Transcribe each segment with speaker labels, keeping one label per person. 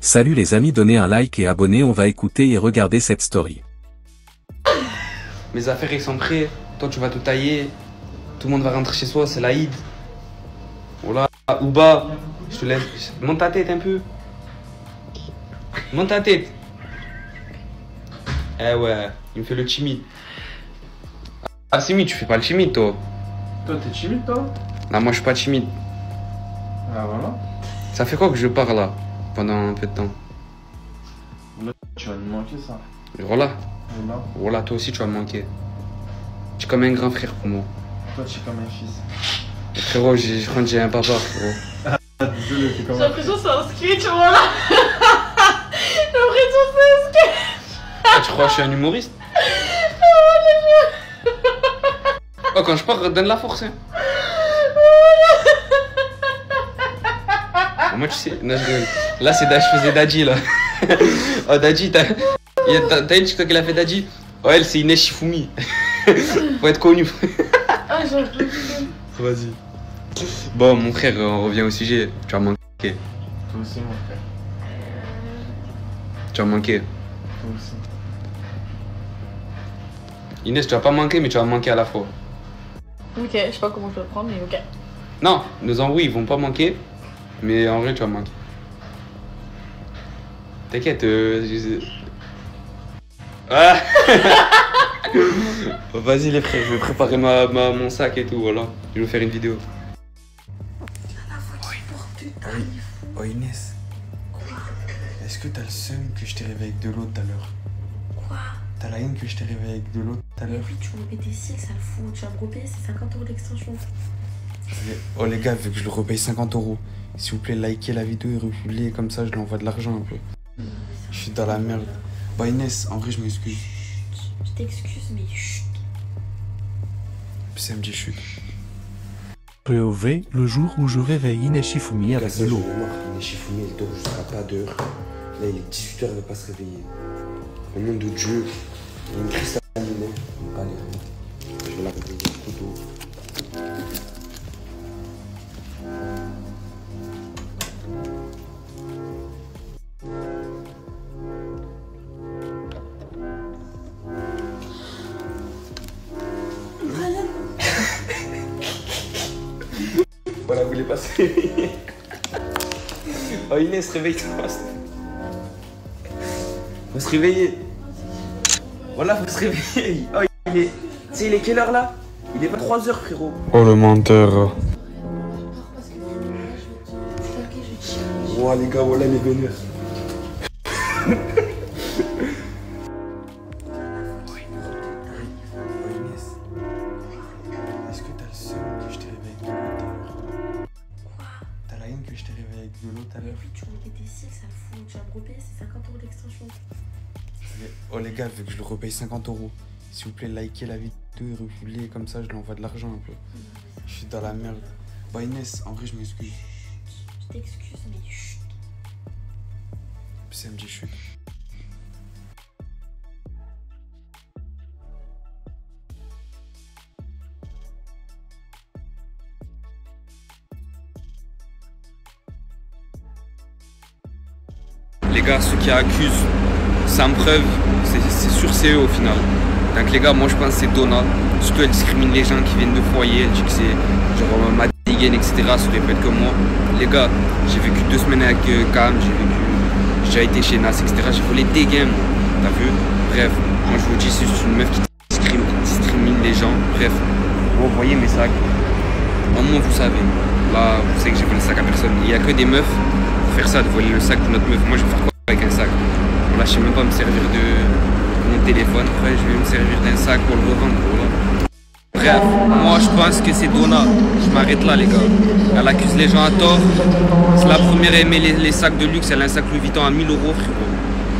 Speaker 1: Salut les amis, donnez un like et abonnez, on va écouter et regarder cette story.
Speaker 2: Mes affaires ils sont prêts, toi tu vas tout tailler, tout le monde va rentrer chez soi, c'est l'Aïd. Voilà, Ouba, je te laisse, monte ta tête un peu. Monte ta tête. Eh ouais, il me fait le timide. Ah Simi, tu fais pas le timide toi.
Speaker 3: Toi, t'es timide, toi?
Speaker 2: Non, moi je suis pas timide.
Speaker 3: Ah, voilà.
Speaker 2: Ça fait quoi que je pars là, pendant un peu de temps?
Speaker 3: Là, tu vas me manquer, ça.
Speaker 2: Voilà,
Speaker 3: Voilà.
Speaker 2: voilà, toi aussi tu vas me manquer. Tu es comme un grand frère pour moi.
Speaker 3: Toi, tu es comme un fils.
Speaker 2: Et frérot, je crois que j'ai un papa, frérot.
Speaker 3: Ah, désolé, t'es comme
Speaker 4: J'ai
Speaker 3: un
Speaker 4: l'impression que c'est un sketch, voilà. J'ai l'impression que c'est un sketch.
Speaker 2: Ah, tu crois que je suis un humoriste? Oh, quand je pars, donne la force. Hein. Bon, moi, tu sais, non, je rigole. Là, je faisais Daddy, là. Oh, Daddy, t'as une TikTok qu'elle a fait Daddy? Oh, elle, c'est Inès Shifumi. Faut être connu.
Speaker 4: Ah, j'en peux plus.
Speaker 2: Vas-y. Bon, mon frère, on revient au sujet. Tu vas manquer.
Speaker 3: Toi aussi, mon frère.
Speaker 2: Tu vas manquer.
Speaker 3: Toi aussi.
Speaker 2: Inès, tu vas pas manquer, mais tu vas manquer à la fois.
Speaker 4: Ok, je sais pas comment je dois le prendre, mais ok.
Speaker 2: Non, nos embrouilles, ils vont pas manquer. Mais en vrai, tu vas manquer. T'inquiète, Ah Vas-y les frères, je vais préparer mon sac et tout, voilà. Je vais faire une vidéo.
Speaker 5: Oh Inès.
Speaker 4: Quoi?
Speaker 5: Est-ce que t'as le seum que je t'ai réveillé avec de l'eau tout à l'heure?
Speaker 4: Quoi?
Speaker 5: T'as la haine que je t'ai réveillé avec de l'eau tout à l'heure?
Speaker 4: Oui, tu vas me payer des cils, ça le fout. Tu vas me repayer, c'est 50 € l'extension.
Speaker 5: Oh les gars, vu que je le repaye 50 €, s'il vous plaît, likez la vidéo et republiez, comme ça je lui envoie de l'argent un peu. Je suis dans la merde. Bah Inès, en vrai je m'excuse.
Speaker 4: Je t'excuse, mais chut.
Speaker 5: Samedi chute.
Speaker 1: POV, le jour où je réveille Inès Shifumi avec de l'eau.
Speaker 6: Il est chiffonné, il dort jusqu'à pas d'heure. Là, il est 18h, il va pas se réveiller. Au nom de Dieu, il y a une crise à l'année. Il va pas aller réveiller. Je vais la réveiller au couteau.
Speaker 2: Voilà, vous voulez pas se réveiller. Oh Inès, réveille-toi. Faut se réveiller. Voilà, faut se réveiller. Oh, il est... Tu sais, il est quelle heure là? Il est 23h, frérot.
Speaker 5: Oh le menteur.
Speaker 6: Oh les gars, voilà les donneurs.
Speaker 5: Oh Inès. Est-ce que t'as le seum que je t'ai réveillé avec de l'eau tout à l'heure?
Speaker 4: Quoi?
Speaker 5: T'as la haine que je t'ai réveillé avec de l'eau tout à l'heure?
Speaker 4: Oui, tu vas me payer des cils, ça le fout. Tu vas me repayer, c'est 50 € l'extension.
Speaker 5: Oh les gars, vu que je le repaye 50 €, s'il vous plaît, likez la vidéo et republiez, comme ça je lui envoie de l'argent un peu. Je suis dans la merde. Bah Inès, en vrai je m'excuse.
Speaker 4: Je t'excuse, mais chut.
Speaker 5: Samedi chute.
Speaker 2: Les gars, ceux qui accusent sans preuve, c'est sûr c'est eux au final. Donc les gars, moi je pense que c'est Donna. Surtout elle discrimine les gens qui viennent de foyer, elle dit que c'est genre Madigan, etc. Ça aurait pu être que moi. Les gars, j'ai vécu 2 semaines avec Cam, j'ai déjà été chez Nas, etc. J'ai volé des gains, moi. T'as vu? Bref, moi je vous dis, c'est juste une meuf qui discrimine les gens. Bref, vous voyez mes sacs. Au moins vous savez. Là, vous savez que j'ai volé le sac à personne. Il n'y a que des meufs pour faire ça, de voler le sac de notre meuf. Moi je vais faire quoi avec un sac? Là, je sais même pas me servir de mon téléphone. Après, je vais me servir d'un sac pour le revendre. Voilà. Bref, moi je pense que c'est Donna. Je m'arrête là, les gars. Elle accuse les gens à tort. C'est la première à aimer les sacs de luxe. Elle a un sac Louis Vuitton à 1000 €, frérot.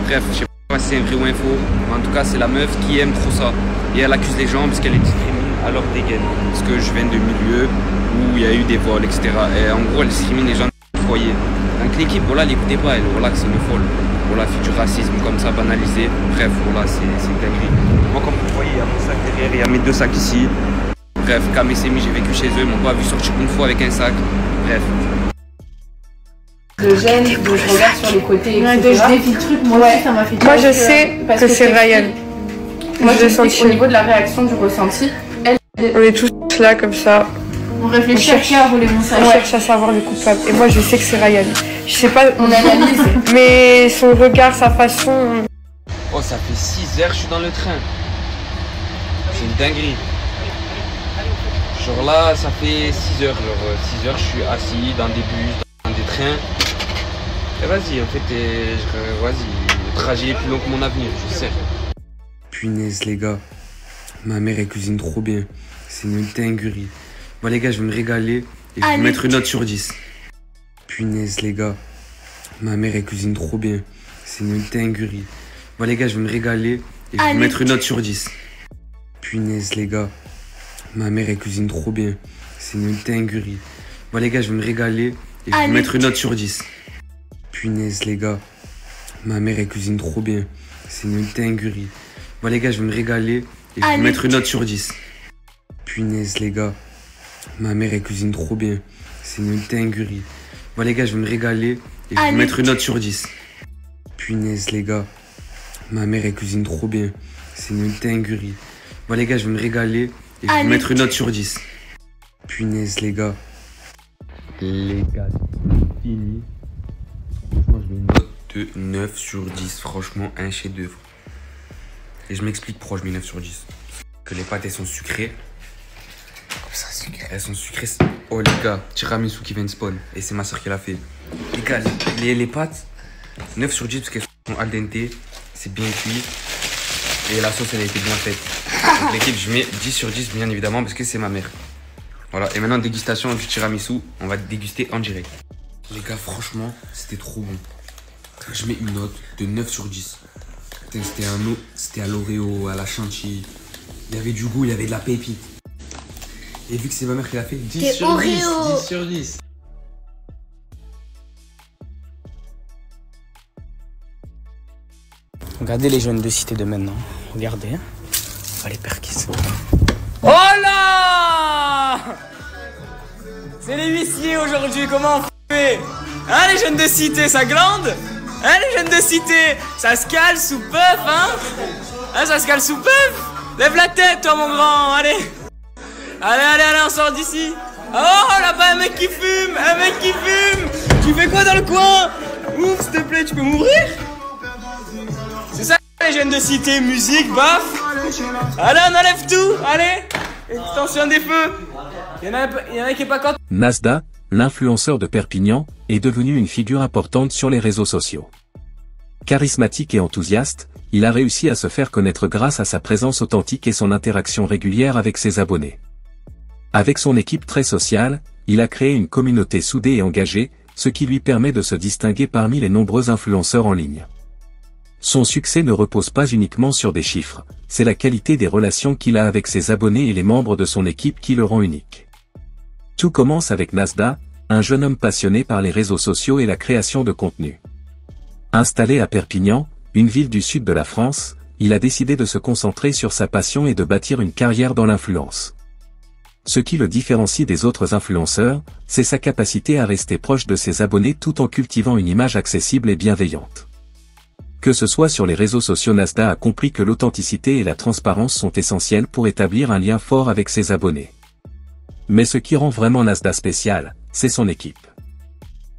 Speaker 2: Bref, je sais pas si c'est vrai ou un faux. Mais en tout cas, c'est la meuf qui aime trop ça. Et elle accuse les gens parce qu'elle est discrimine à leur dégaine. Parce que je viens de milieux où il y a eu des vols, etc. Et en gros, elle discrimine les gens du foyer. Donc l'équipe, voilà, l'écoutez pas, elle, voilà, c'est une folle. Voilà, fait du racisme comme ça, banalisé. Bref, voilà, c'est une dinguerie. Moi, comme vous voyez, il y a mon sac derrière, il y a mes 2 sacs ici. Bref, Cam et Semi, j'ai vécu chez eux, ils m'ont pas vu sortir une fois avec un sac. Bref.
Speaker 4: de gêne, de je regarde sur les côtés,
Speaker 7: Ouais,
Speaker 4: etc.
Speaker 7: je défie le truc, moi aussi, ça m'a fait Moi,
Speaker 4: Parce
Speaker 7: je
Speaker 4: que-
Speaker 7: sais
Speaker 4: parce
Speaker 7: que
Speaker 4: que
Speaker 7: c'est
Speaker 4: c'est-
Speaker 7: Ryan.
Speaker 4: Moi,
Speaker 7: Je
Speaker 4: je
Speaker 7: le
Speaker 4: sais
Speaker 7: sens
Speaker 4: qu'au niveau de la réaction du ressenti,
Speaker 7: On est tous là comme ça.
Speaker 4: on réfléchit à qui a volé mon
Speaker 7: On
Speaker 4: sac.
Speaker 7: cherche à savoir le coupable. Et moi, je sais que c'est Ryan. Je sais pas,
Speaker 4: On analyse.
Speaker 7: mais son regard, sa façon.
Speaker 2: Oh, ça fait 6 heures, je suis dans le train. C'est une dinguerie. Genre là, ça fait 6 heures. Genre 6 heures, je suis assis dans des bus, dans des trains. Et vas-y, en fait, vas-y, le trajet est plus long que mon avenir, je sais.
Speaker 5: Punaise les gars, ma mère elle cuisine trop bien. C'est une dinguerie. Bon les gars, je vais me régaler et je vais vous mettre une note sur 10. Punaise les gars, ma mère elle cuisine trop bien. C'est une dinguerie. Bon les gars, je vais me régaler et je vais vous mettre une note sur 10. Punaise les gars, ma mère elle cuisine trop bien. C'est une dinguerie. Bon les gars, je vais me régaler et je vais vous mettre une note sur 10. Punaise les gars, ma mère elle cuisine trop bien. C'est une dinguerie. Bon les gars, je vais me régaler et je vais vous mettre une note sur 10. Punaise les gars, ma mère elle cuisine trop bien. C'est une dinguerie. Bon les gars, je vais me régaler et je vais vous mettre une note sur 10. Punaise les gars, ma mère elle cuisine trop bien. C'est une dinguerie. Bon les gars, je vais me régaler et je vais vous mettre une note sur 10. Punaise les gars. Les gars, c'est fini. Franchement, je mets une note de 9 sur 10. Franchement, un chef-d'œuvre. Et je m'explique pourquoi je mets 9 sur 10. Que les pâtes, elles sont sucrées. Comme ça, sucrées. Elles sont sucrées. Oh les gars, tiramisu qui vient de spawn. Et c'est ma soeur qui l'a fait. Les gars, les pâtes, 9 sur 10 parce qu'elles sont al dente. C'est bien cuit. Et la sauce, elle a été bien faite. Donc l'équipe, je mets 10 sur 10 bien évidemment parce que c'est ma mère. Voilà, et maintenant dégustation du tiramisu. On va déguster en direct. Les gars, franchement, c'était trop bon. Je mets une note de 9 sur 10. C'était à l'Oreo, à la chantilly. Il y avait du goût, il y avait de la pépite. Et vu que c'est ma mère qui l'a fait, 10 sur 10. 10 sur 10.
Speaker 8: Regardez les jeunes de cité de maintenant. Regardez. Hein. Oh, les perquis. Oh là! C'est les huissiers aujourd'hui, comment on fait? Hein, les jeunes de cité, ça glande? Hein, les jeunes de cité? Ça se cale sous puff, hein? Hein, ça se cale sous puff? Lève la tête, toi, mon grand, allez! Allez, on sort d'ici! Oh, là-bas, un mec qui fume! Un mec qui fume! Tu fais quoi dans le coin? Ouf, s'il te plaît, tu peux m'ouvrir? C'est ça, les jeunes de cité, musique, baf! Allez, on enlève tout, allez! Extension des feux! Il y en a qui est pas content.
Speaker 1: Nasda, l'influenceur de Perpignan, est devenu une figure importante sur les réseaux sociaux. Charismatique et enthousiaste, il a réussi à se faire connaître grâce à sa présence authentique et son interaction régulière avec ses abonnés. Avec son équipe très sociale, il a créé une communauté soudée et engagée, ce qui lui permet de se distinguer parmi les nombreux influenceurs en ligne. Son succès ne repose pas uniquement sur des chiffres, c'est la qualité des relations qu'il a avec ses abonnés et les membres de son équipe qui le rend unique. Tout commence avec Nasda, un jeune homme passionné par les réseaux sociaux et la création de contenu. Installé à Perpignan, une ville du sud de la France, il a décidé de se concentrer sur sa passion et de bâtir une carrière dans l'influence. Ce qui le différencie des autres influenceurs, c'est sa capacité à rester proche de ses abonnés tout en cultivant une image accessible et bienveillante. Que ce soit sur les réseaux sociaux, Nasda a compris que l'authenticité et la transparence sont essentielles pour établir un lien fort avec ses abonnés. Mais ce qui rend vraiment Nasda spécial, c'est son équipe.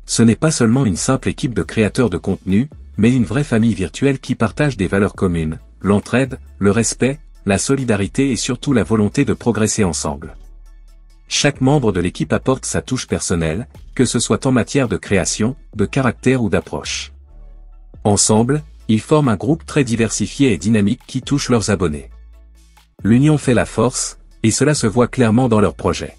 Speaker 1: Ce n'est pas seulement une simple équipe de créateurs de contenu, mais une vraie famille virtuelle qui partage des valeurs communes, l'entraide, le respect, la solidarité et surtout la volonté de progresser ensemble. Chaque membre de l'équipe apporte sa touche personnelle, que ce soit en matière de création, de caractère ou d'approche. Ensemble, ils forment un groupe très diversifié et dynamique qui touche leurs abonnés. L'union fait la force, et cela se voit clairement dans leurs projets.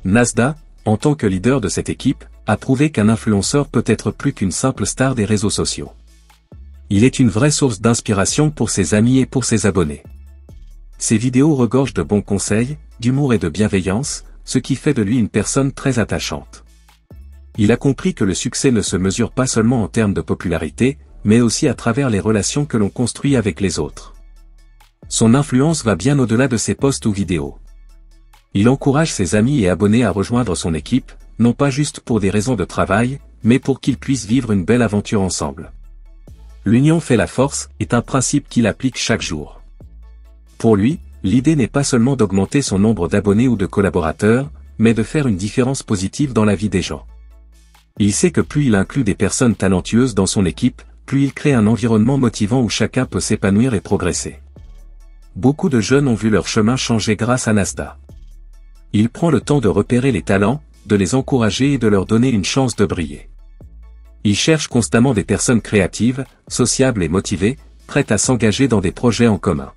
Speaker 1: Nasda, en tant que leader de cette équipe, a prouvé qu'un influenceur peut être plus qu'une simple star des réseaux sociaux. Il est une vraie source d'inspiration pour ses amis et pour ses abonnés. Ses vidéos regorgent de bons conseils, d'humour et de bienveillance, ce qui fait de lui une personne très attachante. Il a compris que le succès ne se mesure pas seulement en termes de popularité, mais aussi à travers les relations que l'on construit avec les autres. Son influence va bien au-delà de ses posts ou vidéos. Il encourage ses amis et abonnés à rejoindre son équipe, non pas juste pour des raisons de travail, mais pour qu'ils puissent vivre une belle aventure ensemble. L'union fait la force est un principe qu'il applique chaque jour. Pour lui, l'idée n'est pas seulement d'augmenter son nombre d'abonnés ou de collaborateurs, mais de faire une différence positive dans la vie des gens. Il sait que plus il inclut des personnes talentueuses dans son équipe, plus il crée un environnement motivant où chacun peut s'épanouir et progresser. Beaucoup de jeunes ont vu leur chemin changer grâce à Nasdaq. Il prend le temps de repérer les talents, de les encourager et de leur donner une chance de briller. Il cherche constamment des personnes créatives, sociables et motivées, prêtes à s'engager dans des projets en commun.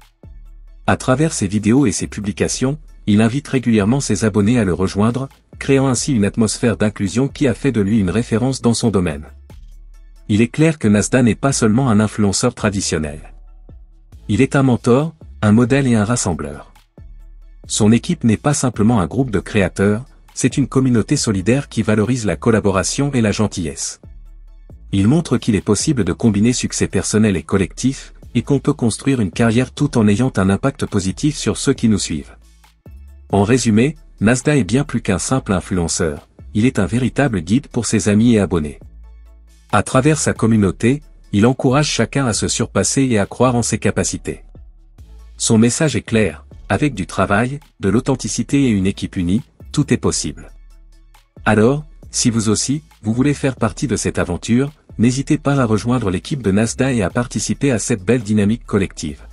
Speaker 1: À travers ses vidéos et ses publications, il invite régulièrement ses abonnés à le rejoindre, créant ainsi une atmosphère d'inclusion qui a fait de lui une référence dans son domaine. Il est clair que Nasdaq n'est pas seulement un influenceur traditionnel. Il est un mentor, un modèle et un rassembleur. Son équipe n'est pas simplement un groupe de créateurs, c'est une communauté solidaire qui valorise la collaboration et la gentillesse. Il montre qu'il est possible de combiner succès personnel et collectif, et qu'on peut construire une carrière tout en ayant un impact positif sur ceux qui nous suivent. En résumé, Nasdaq est bien plus qu'un simple influenceur, il est un véritable guide pour ses amis et abonnés. À travers sa communauté, il encourage chacun à se surpasser et à croire en ses capacités. Son message est clair, avec du travail, de l'authenticité et une équipe unie, tout est possible. Alors, si vous aussi, vous voulez faire partie de cette aventure, n'hésitez pas à rejoindre l'équipe de Nasdaq et à participer à cette belle dynamique collective.